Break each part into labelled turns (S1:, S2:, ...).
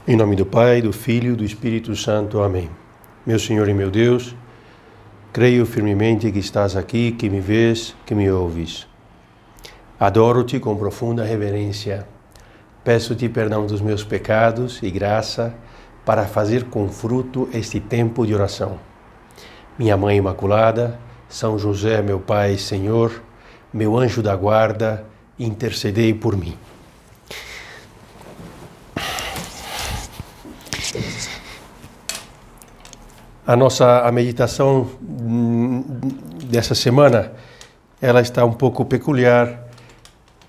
S1: Em nome do Pai, do Filho e do Espírito Santo. Amém. Meu Senhor e meu Deus, creio firmemente que estás aqui, que me vês, que me ouves. Adoro-te com profunda reverência. Peço-te perdão dos meus pecados e graça para fazer com fruto este tempo de oração. Minha Mãe Imaculada, São José, meu Pai, Senhor, meu anjo da guarda, intercedei por mim. A meditação dessa semana, ela está um pouco peculiar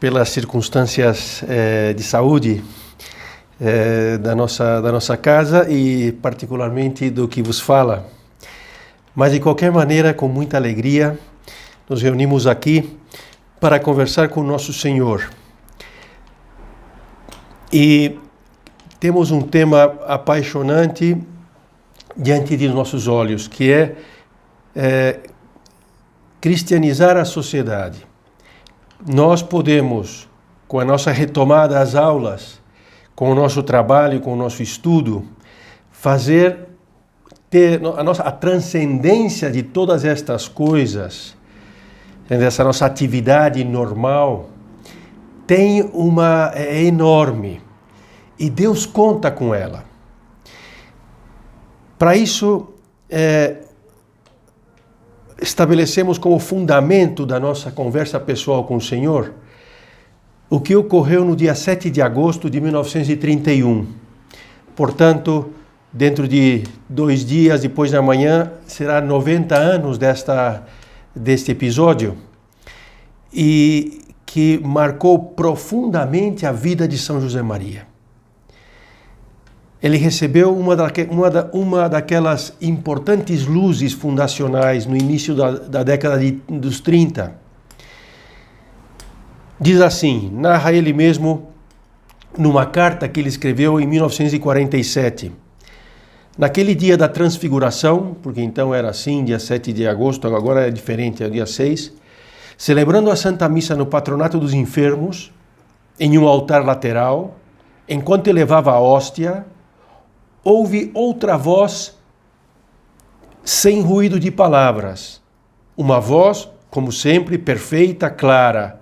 S1: pelas circunstâncias de saúde da nossa casa e particularmente do que vos fala. Mas de qualquer maneira, com muita alegria, nos reunimos aqui para conversar com o nosso Senhor. E temos um tema apaixonante diante de nossos olhos, que é cristianizar a sociedade. Nós podemos, com a nossa retomada às aulas, com o nosso trabalho, com o nosso estudo, ter a transcendência de todas estas coisas, dessa nossa atividade normal, é enorme. E Deus conta com ela. Para isso, estabelecemos como fundamento da nossa conversa pessoal com o Senhor o que ocorreu no dia 7 de agosto de 1931. Portanto, dentro de 2 dias, depois da manhã, será 90 anos deste episódio, e que marcou profundamente a vida de São José Maria. Ele recebeu uma daquelas importantes luzes fundacionais no início da década dos 30. Diz assim, narra ele mesmo numa carta que ele escreveu em 1947. Naquele dia da transfiguração, porque então era assim, dia 7 de agosto, agora é diferente, é o dia 6, celebrando a Santa Missa no patronato dos enfermos, em um altar lateral, enquanto elevava a hóstia, houve outra voz sem ruído de palavras. Uma voz, como sempre, perfeita, clara.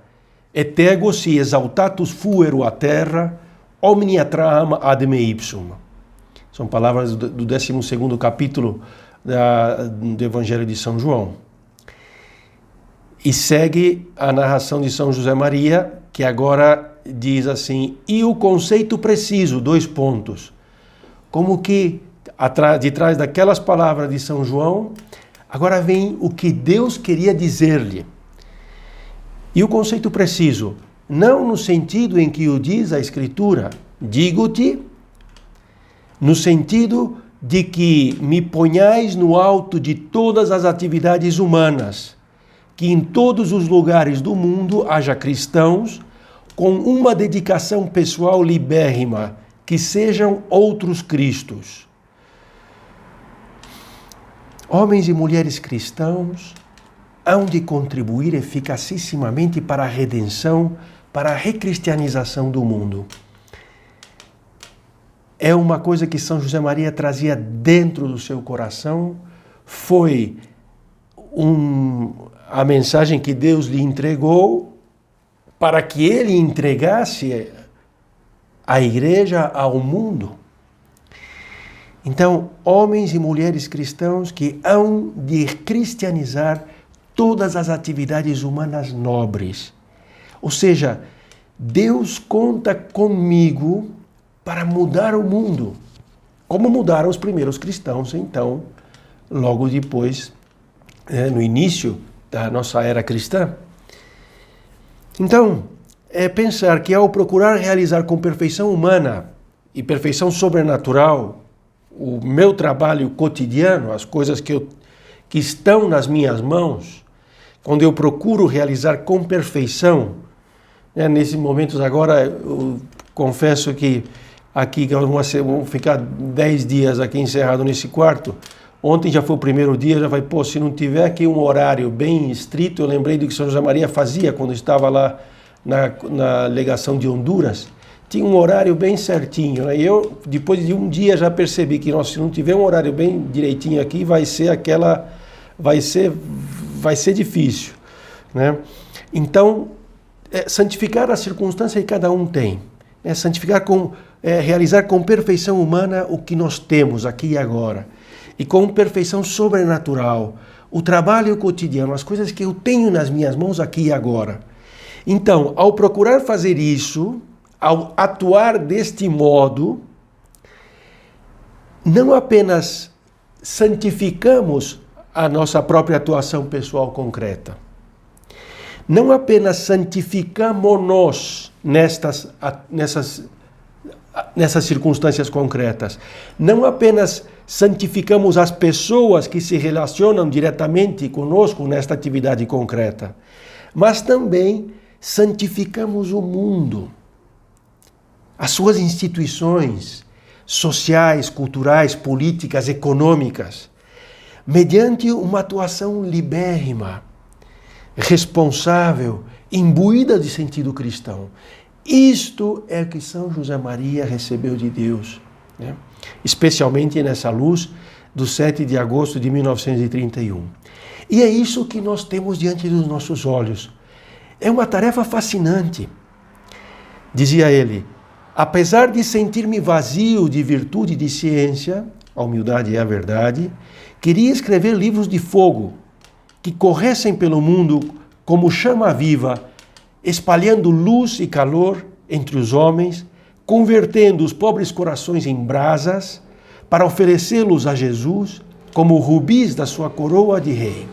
S1: Et ego si exaltatus fuero a terra, omnia trama ad me ipsum. São palavras do 12º capítulo do Evangelho de São João. E segue a narração de São José Maria, que agora diz assim, e o conceito preciso, 2 pontos. Como que, de trás daquelas palavras de São João, agora vem o que Deus queria dizer-lhe. E o conceito preciso, não no sentido em que o diz a Escritura, digo-te, no sentido de que me ponhais no alto de todas as atividades humanas, que em todos os lugares do mundo haja cristãos com uma dedicação pessoal libérrima, que sejam outros Cristos. Homens e mulheres cristãos hão de contribuir eficacissimamente para a redenção, para a recristianização do mundo. É uma coisa que São José Maria trazia dentro do seu coração, foi a mensagem que Deus lhe entregou para que ele entregasse a igreja ao mundo. Então, homens e mulheres cristãos que hão de cristianizar todas as atividades humanas nobres. Ou seja, Deus conta comigo para mudar o mundo, como mudaram os primeiros cristãos, então, logo depois, no início da nossa era cristã. Então, é pensar que ao procurar realizar com perfeição humana e perfeição sobrenatural o meu trabalho cotidiano, as coisas que estão nas minhas mãos, quando eu procuro realizar com perfeição, nesses momentos agora, eu confesso que aqui vamos ficar 10 dias aqui encerrado nesse quarto. Ontem já foi o primeiro dia, já vai, se não tiver aqui um horário bem estrito, eu lembrei do que São José Maria fazia quando estava lá na legação de Honduras, tinha um horário bem certinho, né? E eu, depois de um dia, já percebi que se não tiver um horário bem direitinho aqui, vai ser difícil, né? Então, santificar a circunstância que cada um tem, né? Santificar realizar com perfeição humana o que nós temos aqui e agora, e com perfeição sobrenatural, o trabalho cotidiano, as coisas que eu tenho nas minhas mãos aqui e agora. Então, ao procurar fazer isso, ao atuar deste modo, não apenas santificamos a nossa própria atuação pessoal concreta, não apenas santificamos-nos nessas circunstâncias concretas, não apenas santificamos as pessoas que se relacionam diretamente conosco nesta atividade concreta, mas também santificamos o mundo, as suas instituições sociais, culturais, políticas, econômicas, mediante uma atuação libérrima, responsável, imbuída de sentido cristão. Isto é o que São José Maria recebeu de Deus, né? Especialmente nessa luz do 7 de agosto de 1931. E é isso que nós temos diante dos nossos olhos. É uma tarefa fascinante. Dizia ele: apesar de sentir-me vazio de virtude e de ciência, a humildade é a verdade, queria escrever livros de fogo que corressem pelo mundo como chama viva, espalhando luz e calor entre os homens, convertendo os pobres corações em brasas, para oferecê-los a Jesus como rubis da sua coroa de rei.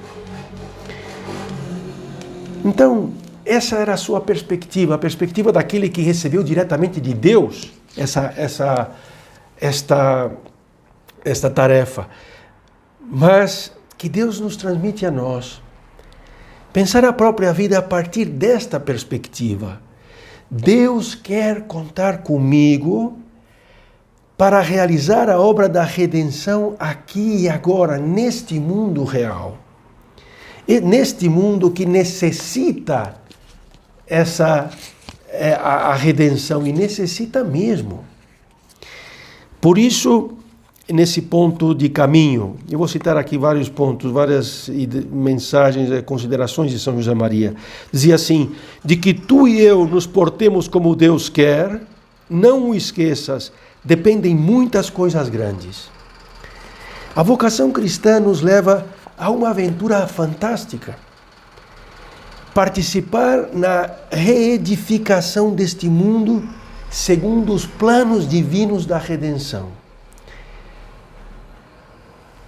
S1: Então, essa era a sua perspectiva, a perspectiva daquele que recebeu diretamente de Deus esta tarefa. Mas que Deus nos transmite a nós. Pensar a própria vida a partir desta perspectiva. Deus quer contar comigo para realizar a obra da redenção aqui e agora, neste mundo real. E neste mundo que necessita a redenção, e necessita mesmo. Por isso, nesse ponto de caminho, eu vou citar aqui vários pontos, várias mensagens, considerações de São José Maria. Dizia assim: de que tu e eu nos portemos como Deus quer, não o esqueças, dependem muitas coisas grandes. A vocação cristã nos leva a uma aventura fantástica. Participar na reedificação deste mundo segundo os planos divinos da redenção.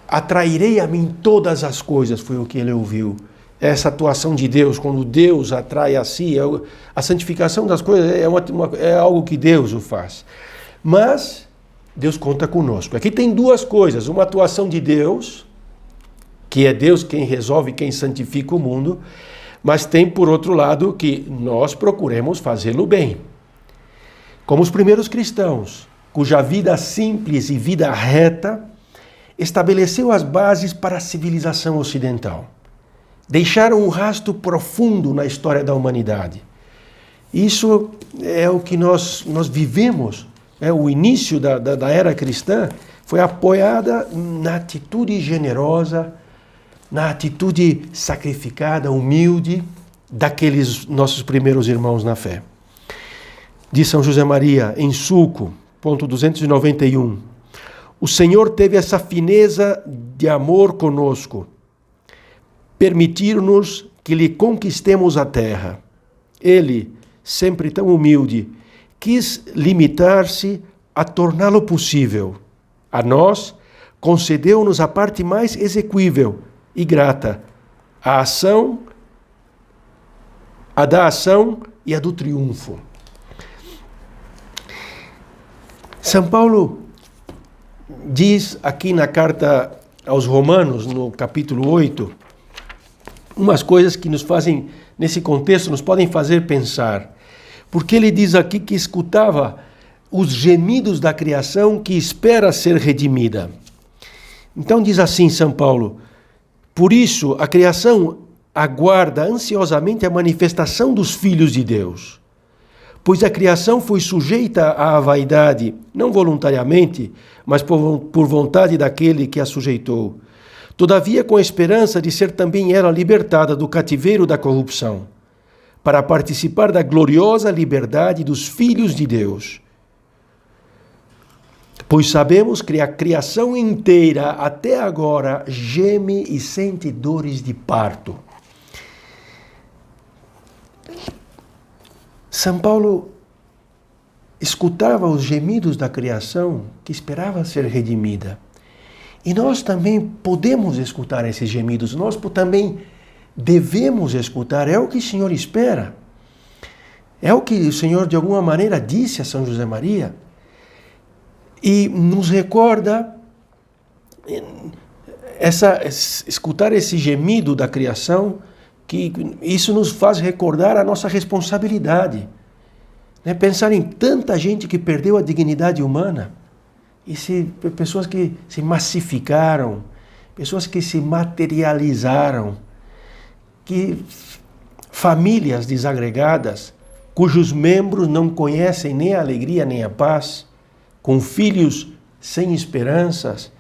S1: Atrairei a mim todas as coisas, foi o que ele ouviu. Essa atuação de Deus, quando Deus atrai a si, a santificação das coisas é algo que Deus o faz. Mas Deus conta conosco. Aqui tem duas coisas: uma atuação de Deus, que é Deus quem resolve, quem santifica o mundo, mas tem, por outro lado, que nós procuremos fazê-lo bem. Como os primeiros cristãos, cuja vida simples e vida reta estabeleceu as bases para a civilização ocidental. Deixaram um rastro profundo na história da humanidade. Isso é o que nós vivemos. O início da era cristã foi apoiada na atitude generosa, na atitude sacrificada, humilde, daqueles nossos primeiros irmãos na fé. Diz São José Maria, em Sulco, ponto 291, o Senhor teve essa fineza de amor conosco, permitir-nos que lhe conquistemos a terra. Ele, sempre tão humilde, quis limitar-se a torná-lo possível. A nós, concedeu-nos a parte mais exequível e grata, a da ação e a do triunfo. São Paulo diz aqui na carta aos Romanos, no capítulo 8, umas coisas que nos fazem, nesse contexto, nos podem fazer pensar. Porque ele diz aqui que escutava os gemidos da criação que espera ser redimida. Então diz assim São Paulo: por isso a criação aguarda ansiosamente a manifestação dos filhos de Deus. Pois a criação foi sujeita à vaidade, não voluntariamente, mas por vontade daquele que a sujeitou. Todavia, com a esperança de ser também ela libertada do cativeiro da corrupção, para participar da gloriosa liberdade dos filhos de Deus. Pois sabemos que a criação inteira, até agora, geme e sente dores de parto. São Paulo escutava os gemidos da criação que esperava ser redimida. E nós também podemos escutar esses gemidos, nós também devemos escutar, é o que o Senhor espera. É o que o Senhor de alguma maneira disse a São José Maria. E nos recorda escutar esse gemido da criação, que isso nos faz recordar a nossa responsabilidade. Né? Pensar em tanta gente que perdeu a dignidade humana, e pessoas que se massificaram, pessoas que se materializaram, famílias desagregadas, cujos membros não conhecem nem a alegria nem a paz, com filhos sem esperança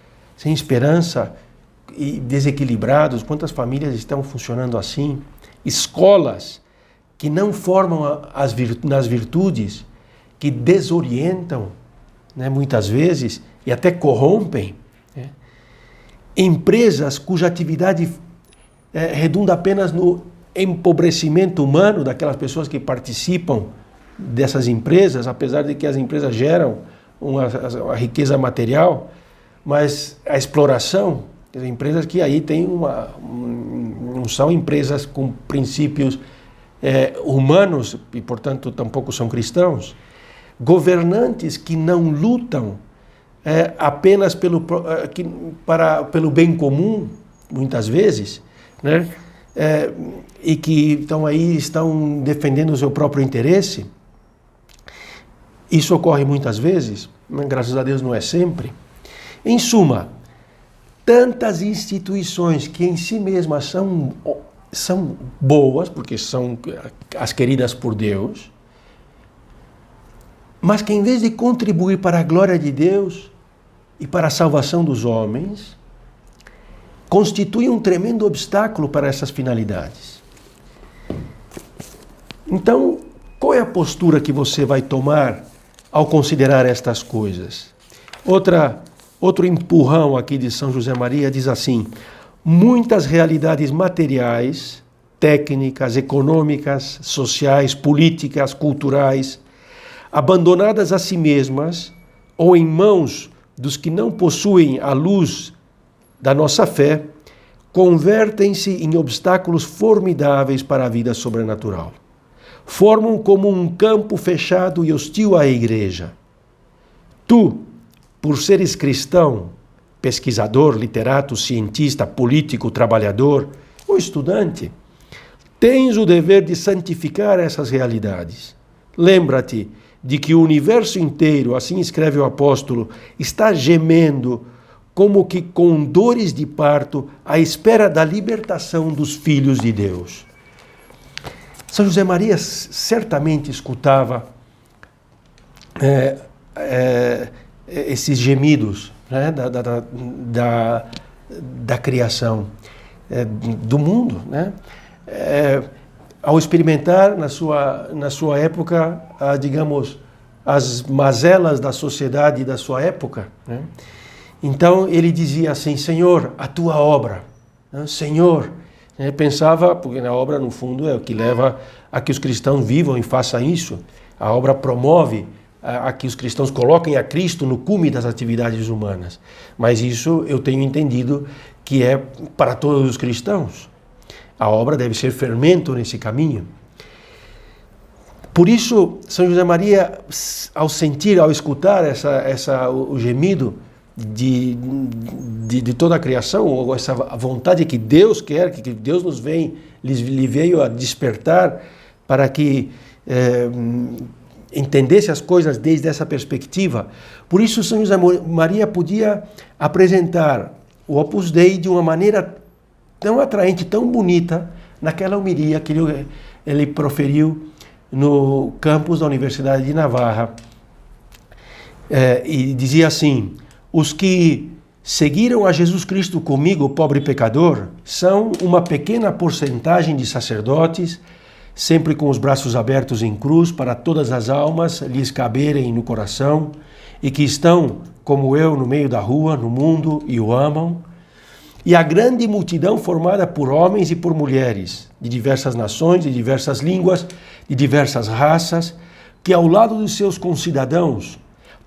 S1: e desequilibrados. Quantas famílias estão funcionando assim? Escolas que não formam nas virtudes, que desorientam, né, muitas vezes, e até corrompem. Né? Empresas cuja atividade redunda apenas no empobrecimento humano daquelas pessoas que participam dessas empresas, apesar de que as empresas geram uma riqueza material, mas a exploração, as empresas que aí tem não são empresas com princípios humanos e, portanto, tampouco são cristãos. Governantes que não lutam apenas pelo bem comum, muitas vezes, né? E que estão defendendo o seu próprio interesse. Isso ocorre muitas vezes, mas graças a Deus não é sempre. Em suma, tantas instituições que em si mesmas são boas, porque são as queridas por Deus, mas que em vez de contribuir para a glória de Deus e para a salvação dos homens, constituem um tremendo obstáculo para essas finalidades. Então, qual é a postura que você vai tomar ao considerar estas coisas? Outro empurrão aqui de São José Maria diz assim: muitas realidades materiais, técnicas, econômicas, sociais, políticas, culturais, abandonadas a si mesmas ou em mãos dos que não possuem a luz da nossa fé, convertem-se em obstáculos formidáveis para a vida sobrenatural. Formam como um campo fechado e hostil à igreja. Tu, por seres cristão, pesquisador, literato, cientista, político, trabalhador ou estudante, tens o dever de santificar essas realidades. Lembra-te de que o universo inteiro, assim escreve o apóstolo, está gemendo como que com dores de parto à espera da libertação dos filhos de Deus. São José Maria certamente escutava esses gemidos, né, da criação, do mundo, né? Ao experimentar na sua época, digamos, as mazelas da sociedade da sua época, né? Então ele dizia assim: Senhor, a tua obra, né? Senhor, pensava, porque na obra no fundo é o que leva a que os cristãos vivam e façam isso. A obra promove a que os cristãos coloquem a Cristo no cume das atividades humanas. Mas isso eu tenho entendido que é para todos os cristãos. A obra deve ser fermento nesse caminho. Por isso, São José Maria, ao escutar o gemido de toda a criação, ou essa vontade que Deus quer, que Deus lhe veio a despertar para que entendesse as coisas desde essa perspectiva. Por isso, São José Maria podia apresentar o Opus Dei de uma maneira tão atraente, tão bonita, naquela homilia que ele proferiu no campus da Universidade de Navarra. E dizia assim: os que seguiram a Jesus Cristo comigo, pobre pecador, são uma pequena porcentagem de sacerdotes, sempre com os braços abertos em cruz para todas as almas lhes caberem no coração, e que estão, como eu, no meio da rua, no mundo, e o amam. E a grande multidão formada por homens e por mulheres, de diversas nações, de diversas línguas, de diversas raças, que ao lado dos seus concidadãos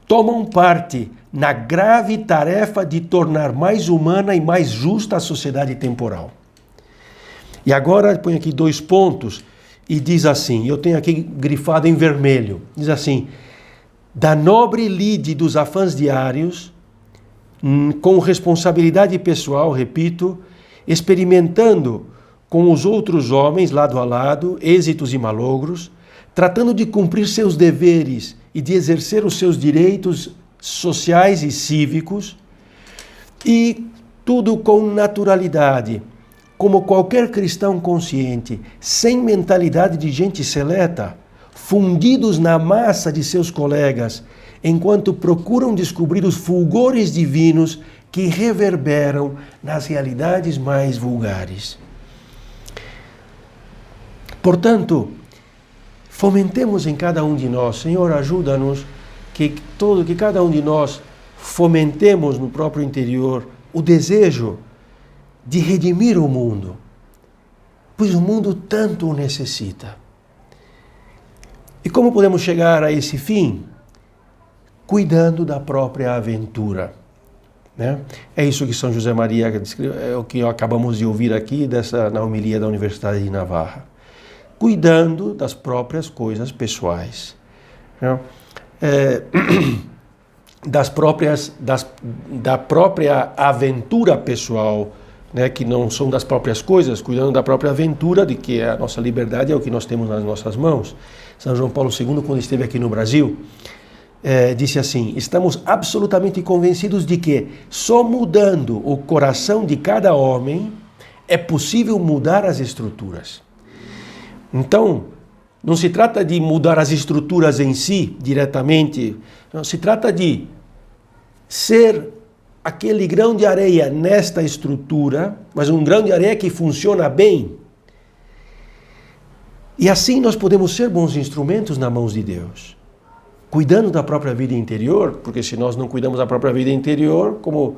S1: tomam parte na grave tarefa de tornar mais humana e mais justa a sociedade temporal. E agora põe aqui 2 pontos e diz assim, eu tenho aqui grifado em vermelho, diz assim: da nobre lide dos afãs diários, com responsabilidade pessoal, repito, experimentando com os outros homens, lado a lado, êxitos e malogros, tratando de cumprir seus deveres e de exercer os seus direitos sociais e cívicos, e tudo com naturalidade, como qualquer cristão consciente, sem mentalidade de gente seleta, fundidos na massa de seus colegas, enquanto procuram descobrir os fulgores divinos que reverberam nas realidades mais vulgares. Portanto, fomentemos em cada um de nós, Senhor, ajuda-nos, que cada um de nós fomentemos no próprio interior o desejo de redimir o mundo, pois o mundo tanto o necessita. E como podemos chegar a esse fim? Cuidando da própria aventura, né? É isso que São José Maria descreve, é o que acabamos de ouvir aqui na homilia da Universidade de Navarra. Cuidando das próprias coisas pessoais, né? Da própria aventura pessoal, né? Que não são das próprias coisas, cuidando da própria aventura, de que a nossa liberdade é o que nós temos nas nossas mãos. São João Paulo II, quando esteve aqui no Brasil, disse assim: estamos absolutamente convencidos de que só mudando o coração de cada homem é possível mudar as estruturas. Então, não se trata de mudar as estruturas em si, diretamente, não, se trata de ser aquele grão de areia nesta estrutura, mas um grão de areia que funciona bem. E assim nós podemos ser bons instrumentos nas mãos de Deus, cuidando da própria vida interior, porque se nós não cuidamos da própria vida interior, como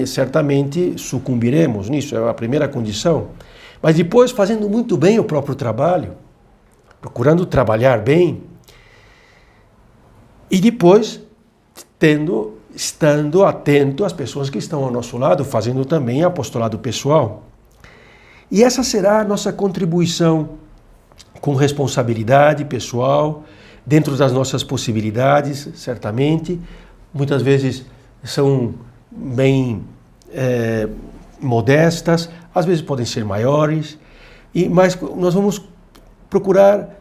S1: certamente sucumbiremos nisso, é a primeira condição. Mas depois fazendo muito bem o próprio trabalho, procurando trabalhar bem, e depois estando atento às pessoas que estão ao nosso lado, fazendo também apostolado pessoal. E essa será a nossa contribuição com responsabilidade pessoal, dentro das nossas possibilidades, certamente. Muitas vezes são bem modestas, às vezes podem ser maiores, mas nós vamos procurar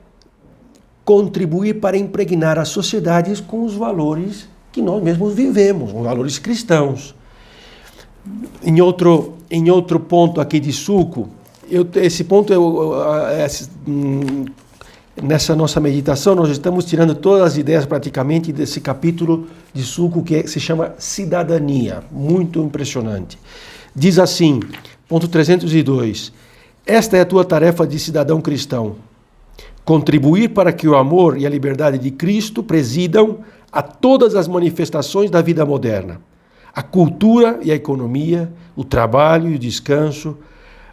S1: contribuir para impregnar as sociedades com os valores que nós mesmos vivemos, os valores cristãos. Em outro ponto aqui de Suco, esse ponto, nessa nossa meditação, nós estamos tirando todas as ideias praticamente desse capítulo de Suco que se chama Cidadania, muito impressionante. Diz assim, ponto 302, esta é a tua tarefa de cidadão cristão, contribuir para que o amor e a liberdade de Cristo presidam a todas as manifestações da vida moderna, a cultura e a economia, o trabalho e o descanso,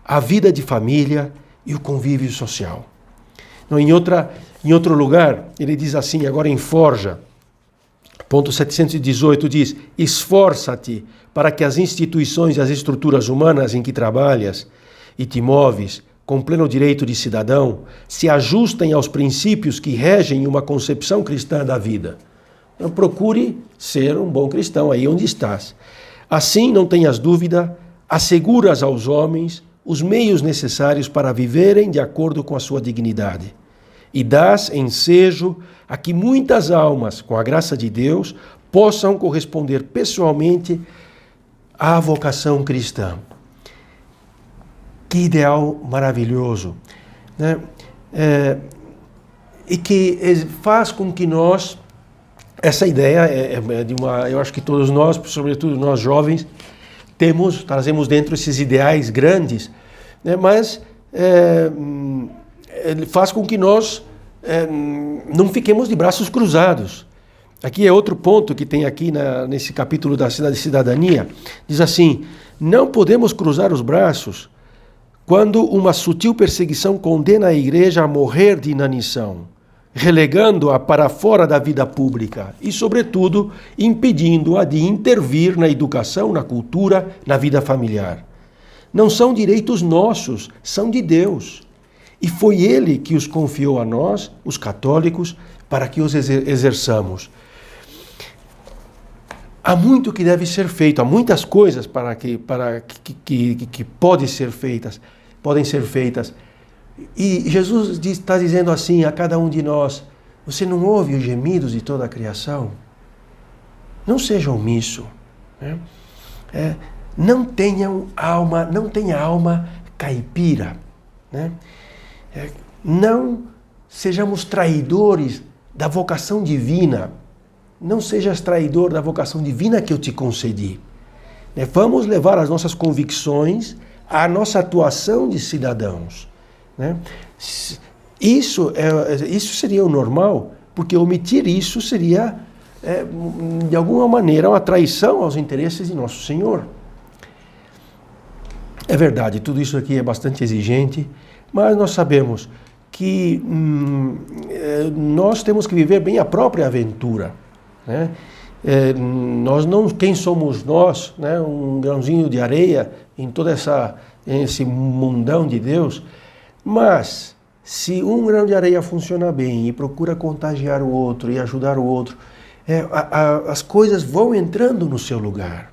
S1: a vida de família e o convívio social. Em outro lugar, ele diz assim, agora em Forja, ponto 718, diz: esforça-te para que as instituições e as estruturas humanas em que trabalhas e te moves, com pleno direito de cidadão, se ajustem aos princípios que regem uma concepção cristã da vida. Então, procure ser um bom cristão aí onde estás. Assim, não tenhas dúvida, asseguras aos homens os meios necessários para viverem de acordo com a sua dignidade. E dás ensejo a que muitas almas, com a graça de Deus, possam corresponder pessoalmente à vocação cristã. Que ideal maravilhoso, né? e que faz com que nós, essa ideia eu acho que todos nós, sobretudo nós jovens, trazemos dentro esses ideais grandes, né, mas faz com que nós não fiquemos de braços cruzados. Aqui é outro ponto que tem aqui nesse capítulo da cidadania. Diz assim: não podemos cruzar os braços quando uma sutil perseguição condena a igreja a morrer de inanição, relegando-a para fora da vida pública e, sobretudo, impedindo-a de intervir na educação, na cultura, na vida familiar. Não são direitos nossos, são de Deus. E foi Ele que os confiou a nós, os católicos, para que os exerçamos. Há muito que deve ser feito, há muitas coisas que podem ser feitas. E Jesus está dizendo assim a cada um de nós: você não ouve os gemidos de toda a criação? Não seja omisso. Né? Não tenha alma caipira. Né? Não sejamos traidores da vocação divina. Não sejas traidor da vocação divina que eu te concedi. Vamos levar as nossas convicções à nossa atuação de cidadãos. Né? Isso seria o normal, porque omitir isso seria, de alguma maneira, uma traição aos interesses de Nosso Senhor. É verdade, tudo isso aqui é bastante exigente, mas nós sabemos que nós temos que viver bem a própria aventura. Né? Quem somos nós, né? Um grãozinho de areia em todo esse mundão de Deus, mas se um grão de areia funciona bem e procura contagiar o outro e ajudar o outro, as coisas vão entrando no seu lugar.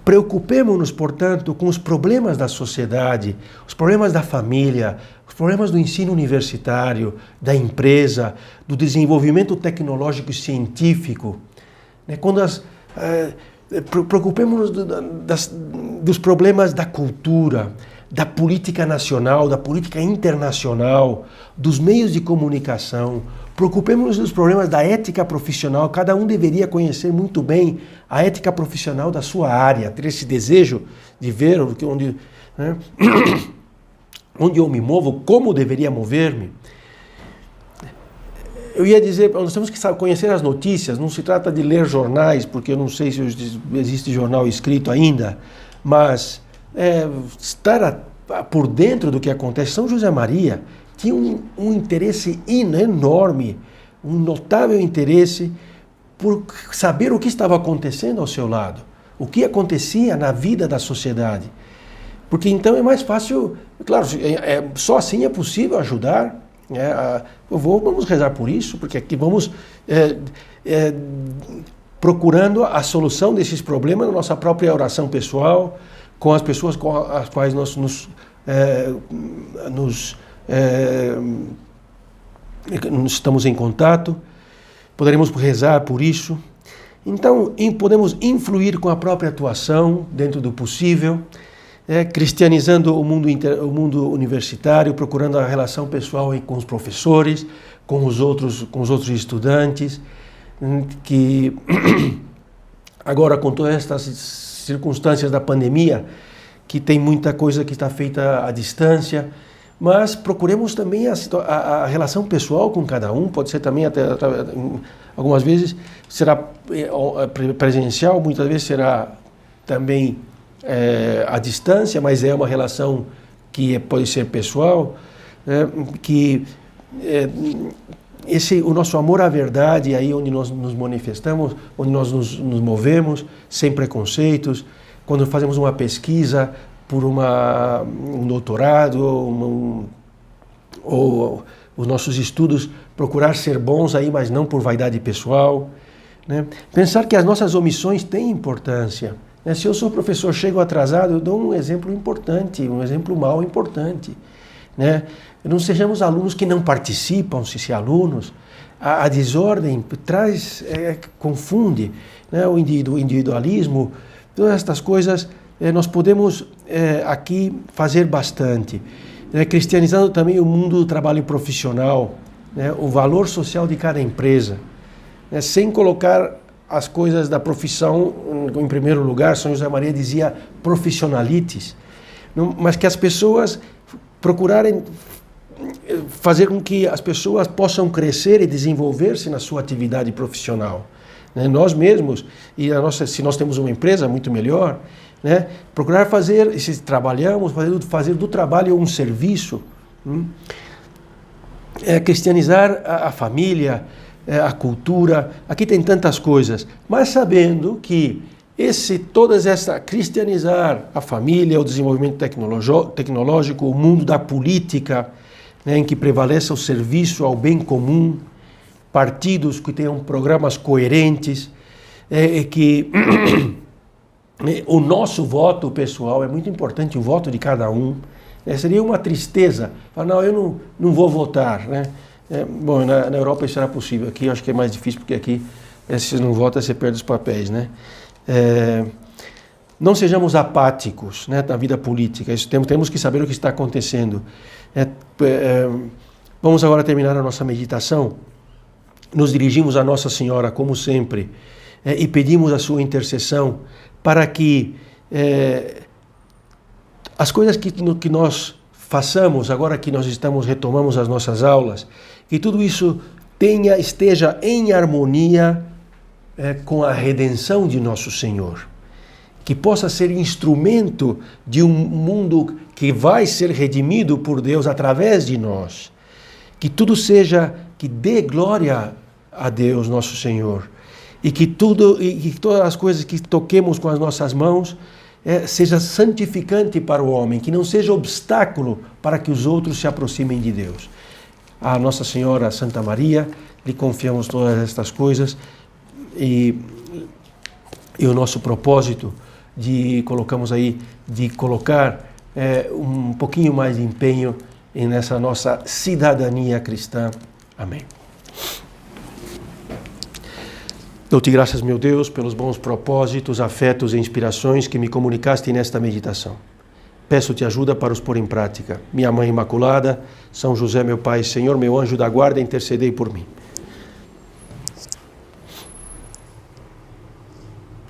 S1: Preocupemo-nos, portanto, com os problemas da sociedade, os problemas da família, os problemas do ensino universitário, da empresa, do desenvolvimento tecnológico e científico. Preocupemo-nos dos problemas da cultura, da política nacional, da política internacional, dos meios de comunicação. Preocupemos-nos dos problemas da ética profissional. Cada um deveria conhecer muito bem a ética profissional da sua área, ter esse desejo de ver onde eu me movo, como deveria mover-me. Eu ia dizer, nós temos que conhecer as notícias, não se trata de ler jornais, porque eu não sei se existe jornal escrito ainda, mas estar por dentro do que acontece. São José Maria tinha um interesse enorme, um notável interesse por saber o que estava acontecendo ao seu lado, o que acontecia na vida da sociedade. Porque então é mais fácil, claro, só assim é possível ajudar. Vamos rezar por isso, porque aqui vamos procurando a solução desses problemas na nossa própria oração pessoal, com as pessoas com as quais nós estamos em contato. Poderemos rezar por isso. Então, podemos influir com a própria atuação, dentro do possível, cristianizando o mundo universitário, procurando a relação pessoal com os professores, com os outros estudantes, que agora, com todas estas circunstâncias da pandemia, que tem muita coisa que está feita à distância, mas procuremos também a relação pessoal com cada um. Pode ser também algumas vezes será presencial, muitas vezes será também à distância, mas é uma relação que pode ser pessoal, o nosso amor à verdade, aí onde nós nos manifestamos, onde nós nos movemos, sem preconceitos, quando fazemos uma pesquisa por um doutorado, ou os nossos estudos, procurar ser bons aí, mas não por vaidade pessoal. Né? Pensar que as nossas omissões têm importância. Né? Se eu sou professor, chego atrasado, eu dou um exemplo importante, um exemplo mau importante. Né? Não sejamos alunos que não participam, se alunos. A desordem confunde, né? O individualismo, todas estas coisas nós podemos aqui fazer bastante. Cristianizando também o mundo do trabalho profissional, né, o valor social de cada empresa, né, sem colocar as coisas da profissão em primeiro lugar. São José Maria dizia profissionalities, mas que as pessoas procurarem fazer com que as pessoas possam crescer e desenvolver-se na sua atividade profissional. Né? Nós mesmos, se nós temos uma empresa, muito melhor, né? Procurar fazer, se trabalhamos, fazer do trabalho um serviço, cristianizar a família, a cultura. Aqui tem tantas coisas, mas sabendo que cristianizar a família, o desenvolvimento tecnológico, o mundo da política, né, em que prevaleça o serviço ao bem comum, partidos que tenham programas coerentes, que o nosso voto pessoal é muito importante, o voto de cada um. Seria uma tristeza falar, não, eu não vou votar, né? Bom, na Europa isso era possível, aqui eu acho que é mais difícil, porque aqui, se você não vota, você perde os papéis, né? Não sejamos apáticos, né, na vida política. Temos que saber o que está acontecendo. Vamos agora terminar a nossa meditação. Nos dirigimos a Nossa Senhora, como sempre, e pedimos a sua intercessão para que as coisas que nós façamos, agora que nós retomamos as nossas aulas, que tudo isso esteja em harmonia com a redenção de nosso Senhor. Que possa ser instrumento de um mundo que vai ser redimido por Deus através de nós. Que tudo que dê glória a Deus, nosso Senhor. E que todas as coisas que toquemos com as nossas mãos seja santificante para o homem, que não seja obstáculo para que os outros se aproximem de Deus. A Nossa Senhora Santa Maria, lhe confiamos todas estas coisas e o nosso propósito de colocar um pouquinho mais de empenho nessa nossa cidadania cristã. Amém. Dou-te graças, meu Deus, pelos bons propósitos, afetos e inspirações que me comunicaste nesta meditação. Peço-te ajuda para os pôr em prática. Minha Mãe Imaculada, São José, meu Pai e Senhor, meu anjo da guarda, intercedei por mim.